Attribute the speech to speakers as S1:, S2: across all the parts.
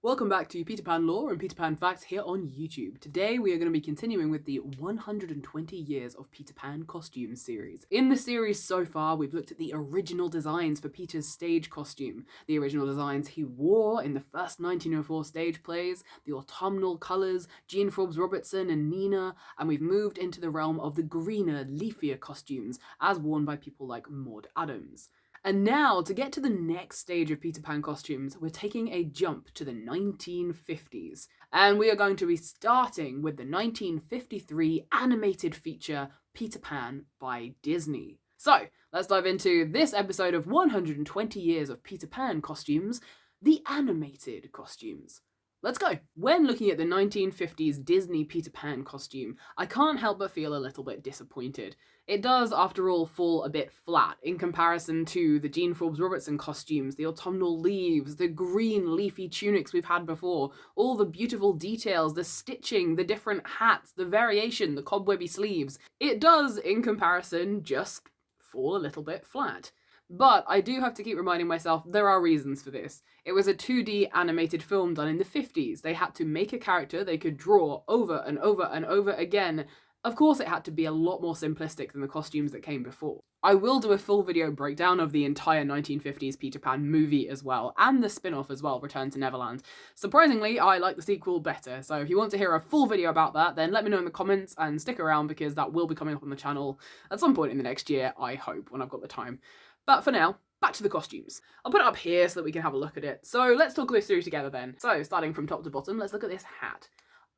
S1: Welcome back to Peter Pan Lore and Peter Pan Facts here on YouTube. Today we are going to be continuing with the 120 Years of Peter Pan Costumes series. In the series so far, we've looked at the original designs for Peter's stage costume, the original designs he wore in the first 1904 stage plays, the autumnal colours, Jean Forbes Robertson and Nina, and we've moved into the realm of the greener, leafier costumes as worn by people like Maud Adams. And now, to get to the next stage of Peter Pan costumes, we're taking a jump to the 1950s. And we are going to be starting with the 1953 animated feature Peter Pan by Disney. So, let's dive into this episode of 120 Years of Peter Pan Costumes, the animated costumes. Let's go. When looking at the 1950s Disney Peter Pan costume, I can't help but feel a little bit disappointed. It does, after all, fall a bit flat in comparison to the Jean Forbes Robertson costumes, the autumnal leaves, the green leafy tunics we've had before, all the beautiful details, the stitching, the different hats, the variation, the cobwebby sleeves. It does, in comparison, just fall a little bit flat. But I do have to keep reminding myself there are reasons for this. It was a 2D animated film done in the 50s. They had to make a character they could draw over and over and over again. Of course, it had to be a lot more simplistic than the costumes that came before. I will do a full video breakdown of the entire 1950s Peter Pan movie as well, and the spin-off as well, Return to Neverland. Surprisingly, I like the sequel better, so if you want to hear a full video about that, then let me know in the comments and stick around because that will be coming up on the channel at some point in the next year, I hope, when I've got the time. But for now, back to the costumes. I'll put it up here so that we can have a look at it. So let's talk this through together then. So starting from top to bottom, let's look at this hat.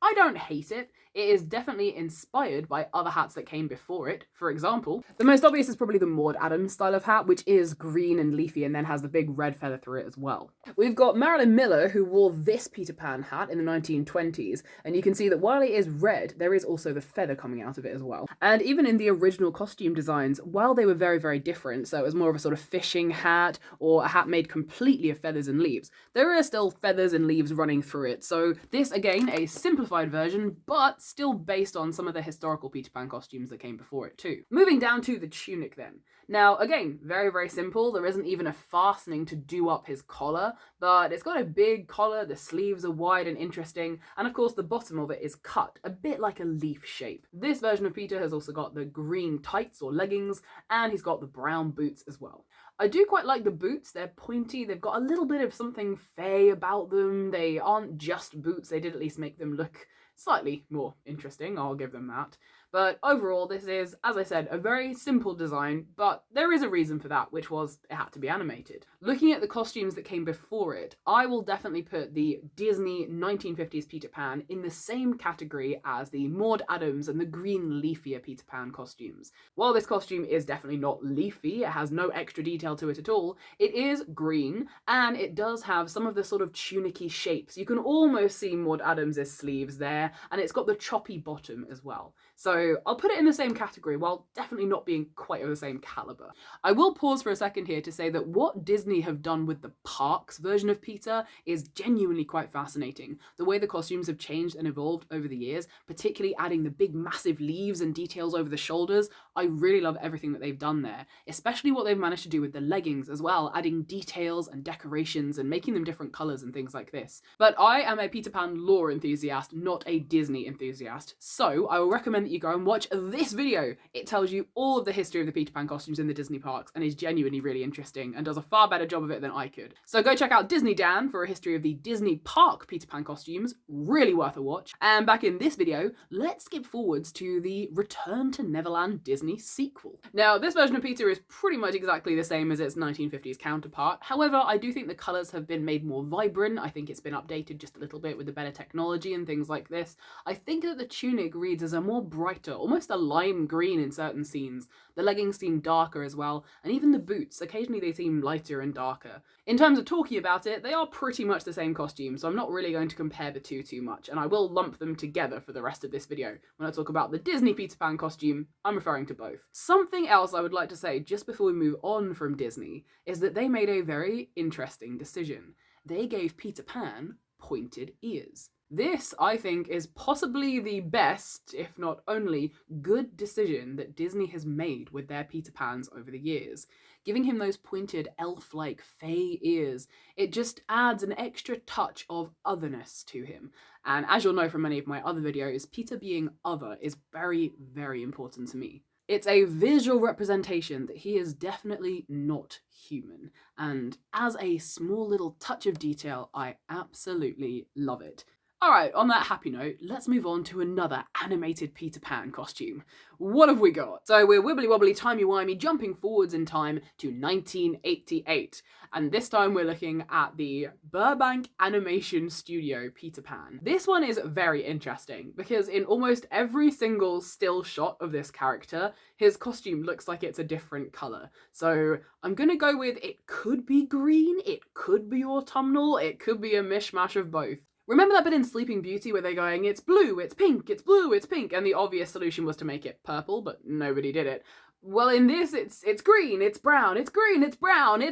S1: I don't hate it. It is definitely inspired by other hats that came before it. For example, the most obvious is probably the Maud Adams style of hat, which is green and leafy and then has the big red feather through it as well. We've got Marilyn Miller, who wore this Peter Pan hat in the 1920s, and you can see that while it is red, there is also the feather coming out of it as well. And even in the original costume designs, while they were very, very different, so it was more of a sort of fishing hat or a hat made completely of feathers and leaves, there are still feathers and leaves running through it. So this, again, a simplified version, but still based on some of the historical Peter Pan costumes that came before it too. Moving down to the tunic then. Now, again, very, very simple. There isn't even a fastening to do up his collar, but it's got a big collar, the sleeves are wide and interesting, and of course the bottom of it is cut, a bit like a leaf shape. This version of Peter has also got the green tights or leggings, and he's got the brown boots as well. I do quite like the boots. They're pointy, they've got a little bit of something fey about them. They aren't just boots, they did at least make them look slightly more interesting, I'll give them that. But overall, this is, as I said, a very simple design, but there is a reason for that, which was it had to be animated. Looking at the costumes that came before it, I will definitely put the Disney 1950s Peter Pan in the same category as the Maud Adams and the green leafier Peter Pan costumes. While this costume is definitely not leafy, it has no extra detail to it at all, it is green, and it does have some of the sort of tunicky shapes. You can almost see Maud Adams' sleeves there, and it's got the choppy bottom as well. So I'll put it in the same category while definitely not being quite of the same caliber. I will pause for a second here to say that what Disney have done with the parks version of Peter is genuinely quite fascinating. The way the costumes have changed and evolved over the years, particularly adding the big massive leaves and details over the shoulders, I really love everything that they've done there, especially what they've managed to do with the leggings as well, adding details and decorations and making them different colours and things like this. But I am a Peter Pan lore enthusiast, not a Disney enthusiast, so I will recommend that you go and watch this video. It tells you all of the history of the Peter Pan costumes in the Disney parks and is genuinely really interesting and does a far better job of it than I could. So go check out Disney Dan for a history of the Disney park Peter Pan costumes, really worth a watch. And back in this video, let's skip forwards to the Return to Neverland Disney sequel. Now, this version of Peter is pretty much exactly the same as its 1950s counterpart. However, I do think the colours have been made more vibrant. I think it's been updated just a little bit with the better technology and things like this. I think that the tunic reads as a more brighter, almost a lime green in certain scenes. The leggings seem darker as well, and even the boots, occasionally they seem lighter and darker. In terms of talking about it, they are pretty much the same costume, so I'm not really going to compare the two too much, and I will lump them together for the rest of this video. When I talk about the Disney Peter Pan costume, I'm referring to both. Something else I would like to say just before we move on from Disney is that they made a very interesting decision. They gave Peter Pan pointed ears. This, I think, is possibly the best, if not only, good decision that Disney has made with their Peter Pans over the years. giving him those pointed elf-like fey ears. It just adds an extra touch of otherness to him. And as you'll know from many of my other videos, Peter being other is very, very important to me. It's a visual representation that he is definitely not human, and as a small little touch of detail, I absolutely love it. Alright, on that happy note, let's move on to another animated Peter Pan costume. What have we got? So we're wibbly wobbly timey wimey jumping forwards in time to 1988, and this time we're looking at the Burbank Animation Studio Peter Pan. This one is very interesting because in almost every single still shot of this character, his costume looks like it's a different colour. So I'm gonna go with it could be green, it could be autumnal, it could be a mishmash of both. Remember that bit in Sleeping Beauty where they're going, it's blue, it's pink, it's blue, it's pink, and the obvious solution was to make it purple, but nobody did it. Well, in this, it's green, it's brown, it's green, it's brown,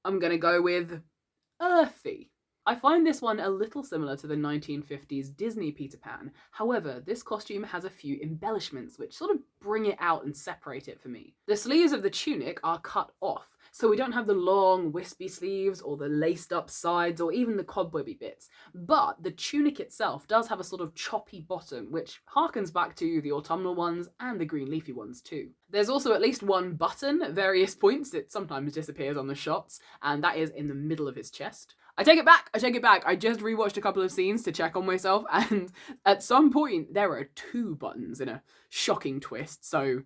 S1: I'm gonna go with earthy. I find this one a little similar to the 1950s Disney Peter Pan. However, this costume has a few embellishments which sort of bring it out and separate it for me. The sleeves of the tunic are cut off, so we don't have the long wispy sleeves or the laced up sides or even the cobwebby bits. But the tunic itself does have a sort of choppy bottom, which harkens back to the autumnal ones and the green leafy ones too. There's also at least one button at various points. It sometimes disappears on the shots, and that is in the middle of his chest. I take it back, I just rewatched a couple of scenes to check on myself, and at some point there are 2 buttons in a shocking twist, so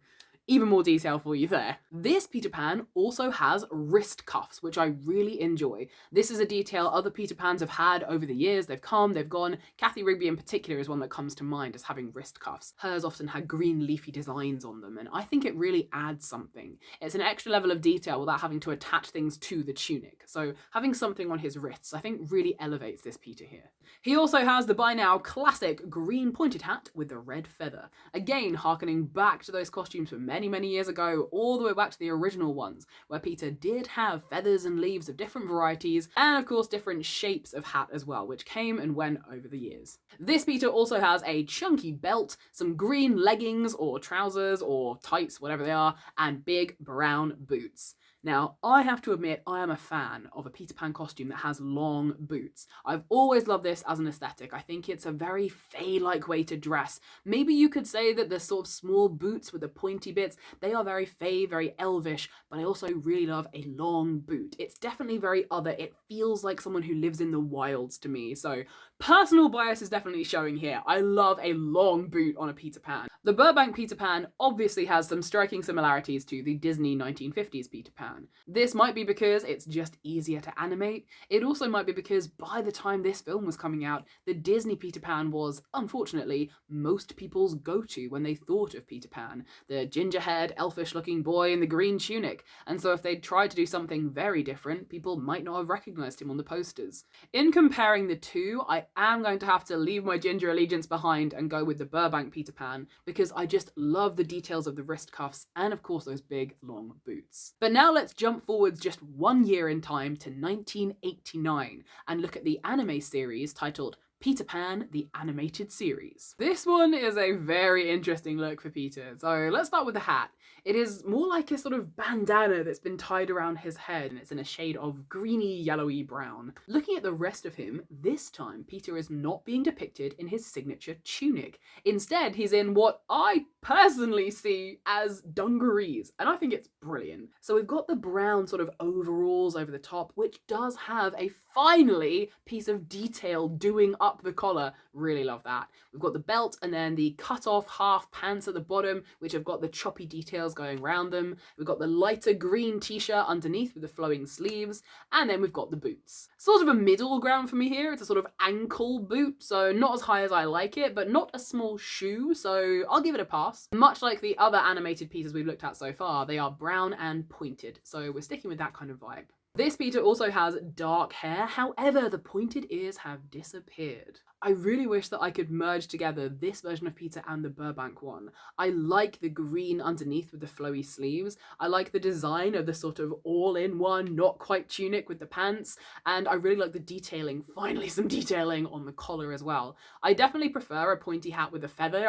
S1: even more detail for you there. This Peter Pan also has wrist cuffs, which I really enjoy. This is a detail other Peter Pans have had over the years. They've come, they've gone. Kathy Rigby in particular is one that comes to mind as having wrist cuffs. Hers often had green leafy designs on them, and I think it really adds something. It's an extra level of detail without having to attach things to the tunic. So having something on his wrists, I think really elevates this Peter here. He also has the by now classic green pointed hat with the red feather. Again, harkening back to those costumes from many years ago, all the way back to the original ones, where Peter did have feathers and leaves of different varieties, and of course different shapes of hat as well, which came and went over the years. This Peter also has a chunky belt, some green leggings or trousers or tights, whatever they are, and big brown boots. Now, I have to admit, I am a fan of a Peter Pan costume that has long boots. I've always loved this as an aesthetic. I think it's a very fey-like way to dress. Maybe you could say that the sort of small boots with the pointy bits, they are very fey, very elvish, but I also really love a long boot. It's definitely very other. It feels like someone who lives in the wilds to me. So personal bias is definitely showing here. I love a long boot on a Peter Pan. The Burbank Peter Pan obviously has some striking similarities to the Disney 1950s Peter Pan. This might be because it's just easier to animate. It also might be because by the time this film was coming out, the Disney Peter Pan was, unfortunately, most people's go-to when they thought of Peter Pan. The ginger-haired, elfish-looking boy in the green tunic. And so if they'd tried to do something very different, people might not have recognised him on the posters. In comparing the two, I am going to have to leave my ginger allegiance behind and go with the Burbank Peter Pan because I just love the details of the wrist cuffs and of course those big long boots. But now let's jump forwards just 1 year in time to 1989 and look at the anime series titled Peter Pan, the Animated Series. This one is a very interesting look for Peter, so let's start with the hat. It is more like a sort of bandana that's been tied around his head and it's in a shade of greeny yellowy brown. Looking at the rest of him, this time Peter is not being depicted in his signature tunic. Instead, he's in what I personally see as dungarees, and I think it's brilliant. So we've got the brown sort of overalls over the top, which does have a finally piece of detail doing up the collar. Really love that. We've got the belt and then the cut off half pants at the bottom, which have got the choppy details going around them. We've got the lighter green t-shirt underneath with the flowing sleeves, and then we've got the boots. Sort of a middle ground for me here. It's a sort of ankle boot, so not as high as I like it, but not a small shoe, so I'll give it a pass. Much like the other animated pieces we've looked at so far, they are brown and pointed, so we're sticking with that kind of vibe. This Peter also has dark hair, however, the pointed ears have disappeared. I really wish that I could merge together this version of Peter and the Burbank one. I like the green underneath with the flowy sleeves. I like the design of the sort of all-in-one, not quite tunic with the pants, and I really like the detailing, finally some detailing on the collar as well. I definitely prefer a pointy hat with a feather.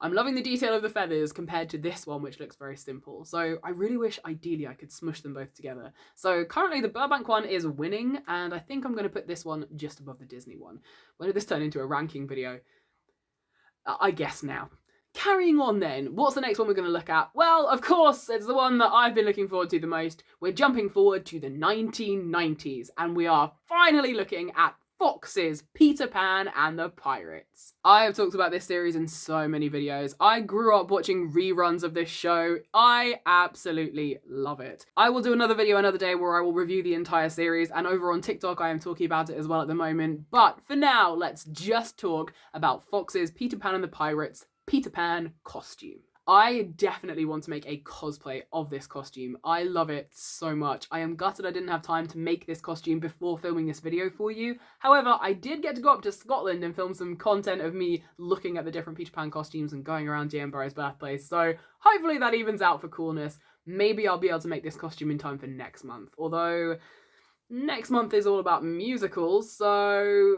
S1: I'm loving the detail of the feathers compared to this one, which looks very simple. So I really wish, ideally, I could smush them both together. So currently the Burbank one is winning, and I think I'm going to put this one just above the Disney one. When did this turn into a ranking video? I guess now. Carrying on then, what's the next one we're going to look at? Well, of course, it's the one that I've been looking forward to the most. We're jumping forward to the 1990s, and we are finally looking at Fox's Peter Pan and the Pirates. I have talked about this series in so many videos. I grew up watching reruns of this show. I absolutely love it. I will do another video another day where I will review the entire series, and over on TikTok I am talking about it as well at the moment. But for now, let's just talk about Fox's Peter Pan and the Pirates Peter Pan costume. I definitely want to make a cosplay of this costume. I love it so much. I am gutted I didn't have time to make this costume before filming this video for you. However, I did get to go up to Scotland and film some content of me looking at the different Peter Pan costumes and going around Jan Burrow's birthplace, so hopefully that evens out for coolness. Maybe I'll be able to make this costume in time for next month, although next month is all about musicals, so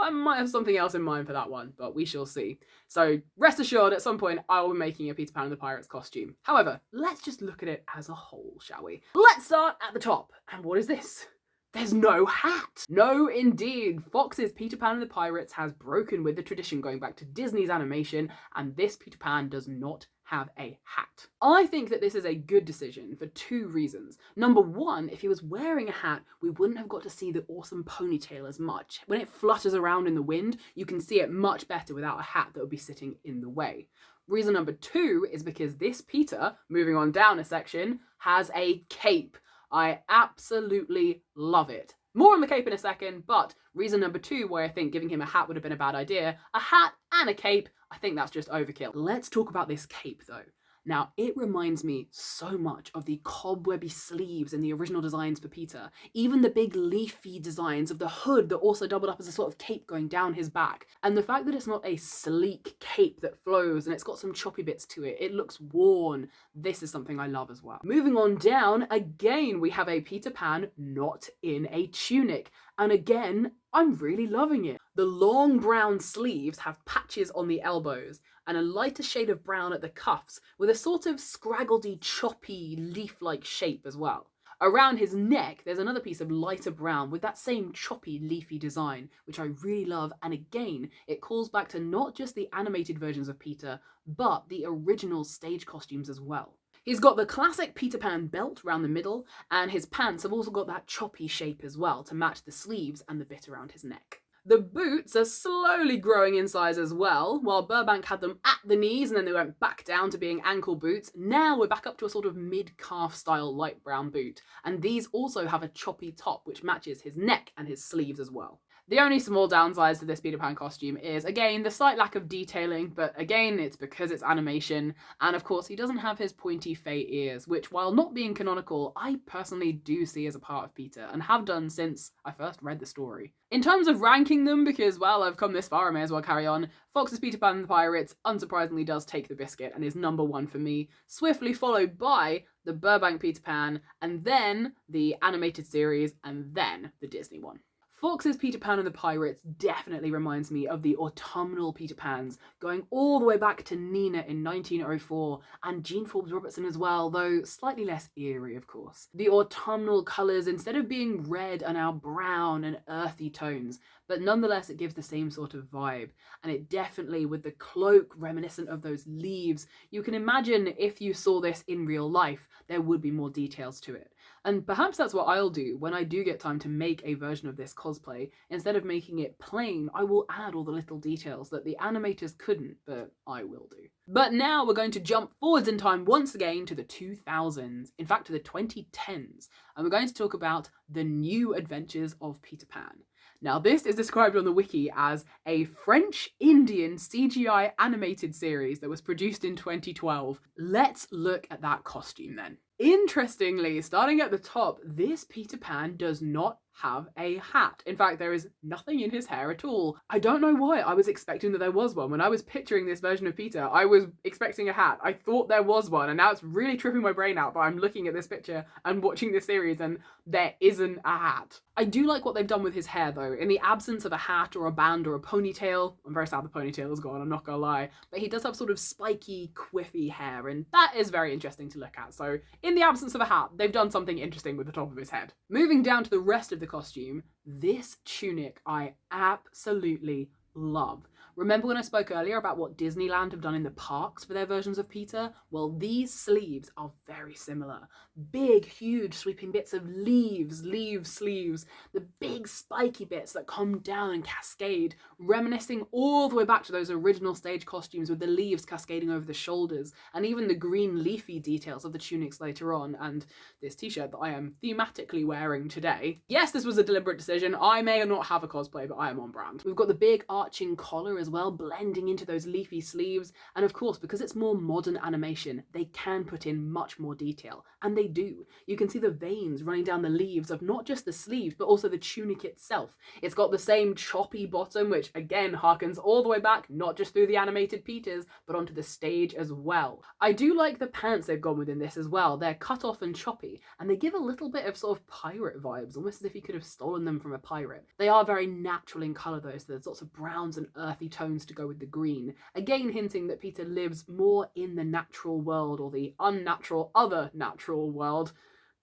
S1: I might have something else in mind for that one, but we shall see. So rest assured, at some point I will be making a Peter Pan and the Pirates costume. However, let's just look at it as a whole, shall we? Let's start at the top. And what is this? There's no hat! No, indeed. Fox's Peter Pan and the Pirates has broken with the tradition going back to Disney's animation, and this Peter Pan does not have a hat. I think that this is a good decision for two reasons. Number one, if he was wearing a hat, we wouldn't have got to see the awesome ponytail as much. When it flutters around in the wind, you can see it much better without a hat that would be sitting in the way. Reason number two is because this Peter, moving on down a section, has a cape. I absolutely love it. More on the cape in a second, but reason number two why I think giving him a hat would have been a bad idea, a hat and a cape, I think that's just overkill. Let's talk about this cape though. Now, it reminds me so much of the cobwebby sleeves in the original designs for Peter. Even the big leafy designs of the hood that also doubled up as a sort of cape going down his back. And the fact that it's not a sleek cape that flows and it's got some choppy bits to it, it looks worn. This is something I love as well. Moving on down, again, we have a Peter Pan not in a tunic. And again, I'm really loving it. The long brown sleeves have patches on the elbows and a lighter shade of brown at the cuffs with a sort of scraggledy, choppy, leaf-like shape as well. Around his neck, there's another piece of lighter brown with that same choppy, leafy design, which I really love, and again, it calls back to not just the animated versions of Peter, but the original stage costumes as well. He's got the classic Peter Pan belt around the middle, and his pants have also got that choppy shape as well to match the sleeves and the bit around his neck. The boots are slowly growing in size as well. While Burbank had them at the knees and then they went back down to being ankle boots, now we're back up to a sort of mid-calf style light brown boot. And these also have a choppy top which matches his neck and his sleeves as well. The only small downside to this Peter Pan costume is, again, the slight lack of detailing, but again, it's because it's animation, and of course, he doesn't have his pointy fey ears, which, while not being canonical, I personally do see as a part of Peter, and have done since I first read the story. In terms of ranking them, because, well, I've come this far, I may as well carry on, Fox's Peter Pan and the Pirates, unsurprisingly, does take the biscuit, and is number one for me, swiftly followed by the Burbank Peter Pan, and then the animated series, and then the Disney one. Fox's Peter Pan and the Pirates definitely reminds me of the autumnal Peter Pans, going all the way back to Nina in 1904, and Jean Forbes Robertson as well, though slightly less eerie, of course. The autumnal colours, instead of being red, are now brown and earthy tones, but nonetheless it gives the same sort of vibe, and it definitely, with the cloak reminiscent of those leaves, you can imagine if you saw this in real life, there would be more details to it. And perhaps that's what I'll do when I do get time to make a version of this cosplay. Instead of making it plain, I will add all the little details that the animators couldn't, but I will do. But now we're going to jump forwards in time once again to the 2000s, in fact to the 2010s, and we're going to talk about the new adventures of Peter Pan. Now this is described on the wiki as a French-Indian CGI animated series that was produced in 2012. Let's look at that costume then. Interestingly, starting at the top, this Peter Pan does not have a hat. In fact, there is nothing in his hair at all. I don't know why. I was expecting that there was one. When I was picturing this version of Peter, I was expecting a hat. I thought there was one, and now it's really tripping my brain out that I'm looking at this picture and watching this series and there isn't a hat. I do like what they've done with his hair though. In the absence of a hat or a band or a ponytail, I'm very sad the ponytail is gone, I'm not gonna lie, but he does have sort of spiky, quiffy hair, and that is very interesting to look at. So in the absence of a hat, they've done something interesting with the top of his head. Moving down to the rest of the costume, this tunic I absolutely love. Remember when I spoke earlier about what Disneyland have done in the parks for their versions of Peter? Well, these sleeves are very similar. Big, huge, sweeping bits of leaves, sleeves, the big spiky bits that come down and cascade, reminiscing all the way back to those original stage costumes with the leaves cascading over the shoulders, and even the green leafy details of the tunics later on, and this t-shirt that I am thematically wearing today. Yes, this was a deliberate decision. I may or not have a cosplay, but I am on brand. We've got the big arching collar as well, blending into those leafy sleeves, and of course, because it's more modern animation, they can put in much more detail, and they do. You can see the veins running down the leaves of not just the sleeves, but also the tunic itself. It's got the same choppy bottom, which again harkens all the way back, not just through the animated Peters, but onto the stage as well. I do like the pants they've gone with in this as well. They're cut off and choppy, and they give a little bit of sort of pirate vibes, almost as if you could have stolen them from a pirate. They are very natural in colour though, so there's lots of browns and earthy tones to go with the green, again hinting that Peter lives more in the natural world, or the unnatural other natural world.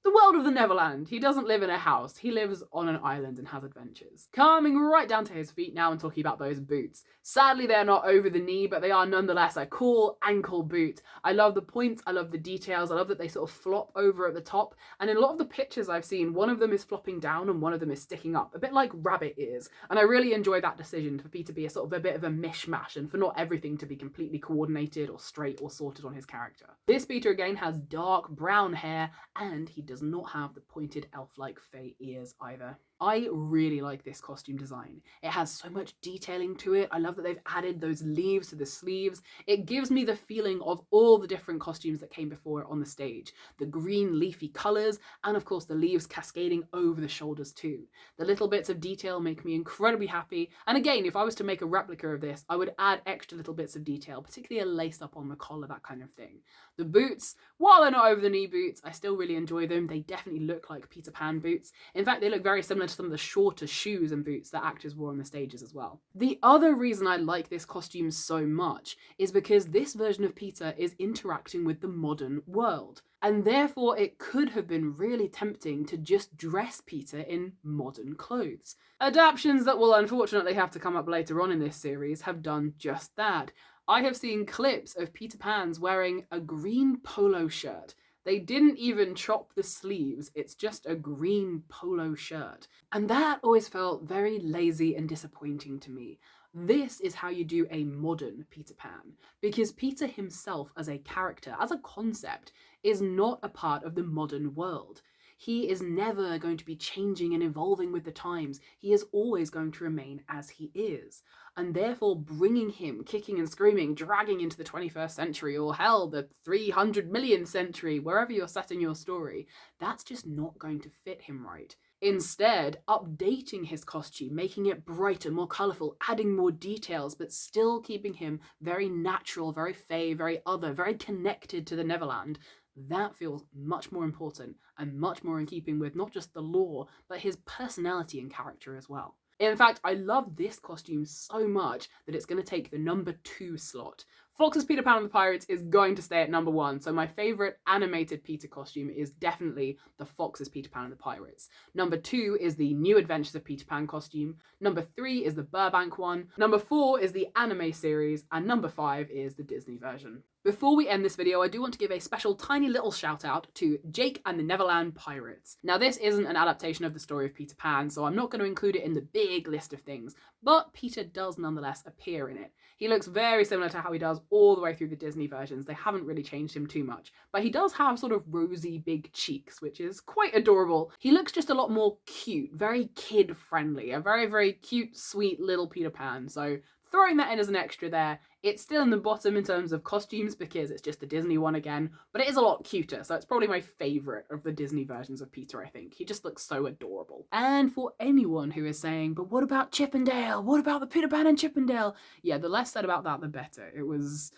S1: The world of the Neverland. He doesn't live in a house, he lives on an island and has adventures. Coming right down to his feet now and talking about those boots. Sadly, they're not over the knee, but they are nonetheless a cool ankle boot. I love the points, I love the details, I love that they sort of flop over at the top, and in a lot of the pictures I've seen, one of them is flopping down and one of them is sticking up, a bit like rabbit ears, and I really enjoy that decision for Peter to be a sort of a bit of a mishmash and for not everything to be completely coordinated or straight or sorted on his character. This Peter again has dark brown hair, and he does not have the pointed elf-like fey ears either. I really like this costume design. It has so much detailing to it. I love that they've added those leaves to the sleeves. It gives me the feeling of all the different costumes that came before it on the stage. The green leafy colours, and of course the leaves cascading over the shoulders too. The little bits of detail make me incredibly happy. And again, if I was to make a replica of this, I would add extra little bits of detail, particularly a lace up on the collar, that kind of thing. The boots, while they're not over the knee boots, I still really enjoy them. They definitely look like Peter Pan boots. In fact, they look very similar to some of the shorter shoes and boots that actors wore on the stages as well. The other reason I like this costume so much is because this version of Peter is interacting with the modern world. And therefore it could have been really tempting to just dress Peter in modern clothes. Adaptions that will unfortunately have to come up later on in this series have done just that. I have seen clips of Peter Pan's wearing a green polo shirt. They didn't even chop the sleeves, it's just a green polo shirt. And that always felt very lazy and disappointing to me. This is how you do a modern Peter Pan, because Peter himself as a character, as a concept, is not a part of the modern world. He is never going to be changing and evolving with the times. He is always going to remain as he is. And therefore bringing him kicking and screaming, dragging into the 21st century, or hell, the 300 millionth century, wherever you're setting your story, that's just not going to fit him right. Instead, updating his costume, making it brighter, more colourful, adding more details, but still keeping him very natural, very fey, very other, very connected to the Neverland, that feels much more important and much more in keeping with not just the lore, but his personality and character as well. In fact, I love this costume so much that it's going to take the number 2 slot. Fox's Peter Pan and the Pirates is going to stay at number 1, so my favourite animated Peter costume is definitely the Fox's Peter Pan and the Pirates. Number 2 is the New Adventures of Peter Pan costume. Number 3 is the Burbank one. Number 4 is the anime series, and number 5 is the Disney version. Before we end this video, I do want to give a special tiny little shout out to Jake and the Neverland Pirates. Now this isn't an adaptation of the story of Peter Pan, so I'm not going to include it in the big list of things, but Peter does nonetheless appear in it. He looks very similar to how he does all the way through the Disney versions. They haven't really changed him too much, but he does have sort of rosy big cheeks, which is quite adorable. He looks just a lot more cute, very kid friendly, a very, very cute, sweet little Peter Pan, so throwing that in as an extra there. It's still in the bottom in terms of costumes because it's just the Disney one again, but it is a lot cuter, so it's probably my favourite of the Disney versions of Peter, I think. He just looks so adorable. And for anyone who is saying, but what about Chippendale? What about the Peter Pan and Chippendale? Yeah, the less said about that, the better. It was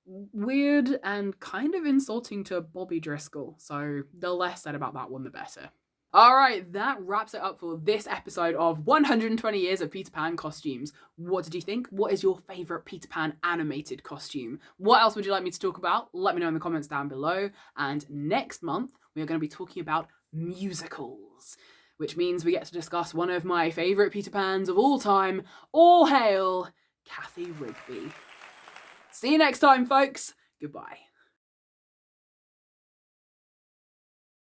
S1: weird and kind of insulting to Bobby Driscoll, so the less said about that one, the better. Alright, that wraps it up for this episode of 120 Years of Peter Pan Costumes. What did you think? What is your favourite Peter Pan animated costume? What else would you like me to talk about? Let me know in the comments down below. And next month, we are going to be talking about musicals, which means we get to discuss one of my favourite Peter Pans of all time. All hail Kathy Rigby. See you next time, folks. Goodbye.